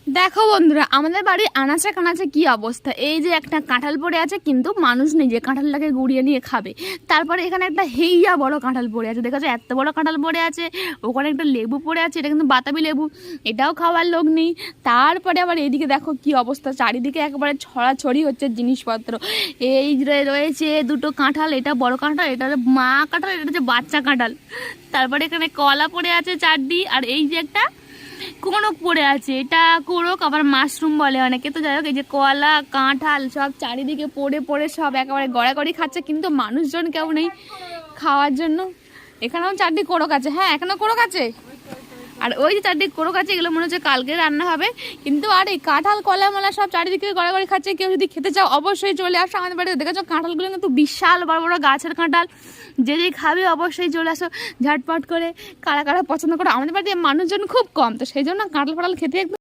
দেখো বন্ধুরা, আমাদের বাড়ির আনাচে কানাচে কি অবস্থা। এই যে একটা কাঁঠাল পড়ে আছে, কিন্তু মানুষ নেই যে কাঁঠালটাকে গুড়িয়ে নিয়ে খাবে। তারপরে এখানে একটা হেইয়া বড় কাঁঠাল পড়ে আছে, দেখো এত বড় কাঁঠাল পড়ে আছে। ওখানে একটা লেবু পড়ে আছে, এটা কিন্তু বাতাবি লেবু, এটাও খাওয়ার লোক নেই। তারপরে আবার এইদিকে দেখো কি অবস্থা, চারিদিকে একবারে ছড়াছড়ি হচ্ছে জিনিসপত্র। এই যে রয়েছে দুটো কাঁঠাল, এটা বড় কাঁঠাল, এটা মা কাঁঠাল, এটা হচ্ছে বাচ্চা কাঁঠাল। তারপরে এখানে কলা পড়ে আছে চারটি, আর এই যে একটা কোড়ক পড়ে আছে, এটা কোড়ক আবার মাশরুম বলে অনেকে। তো যাই হোক, এই যে কলা কাঁঠাল সব চারিদিকে পড়ে পড়ে সব একেবারে গড়াগড়ি খাচ্ছে, কিন্তু মানুষজন কেউ নেই খাওয়ার জন্য। এখানেও চারটি কোড়ক আছে, হ্যাঁ এখানেও কোড়ক আছে, আর ওই যে চারটি কোড়ক আছে, এগুলো মনে হচ্ছে কালকে রান্না হবে। কিন্তু আর এই কাঁঠাল কলা মলা সব চারিদিকে গড়াগড়ি খাচ্ছে। কেউ যদি খেতে চাও অবশ্যই চলে আসো আমাদের বাড়িতে। দেখেছো কাঁঠালগুলো কিন্তু বিশাল বড় বড় গাছের কাঁঠাল, যে যে খাবে অবশ্যই চলে আসো ঝটপট করে। কারা কারা পছন্দ করো, আমাদের বাড়িতে মানুষজন খুব কম, তো সেই জন্য কাঁঠাল ফাটাল খেতে একদম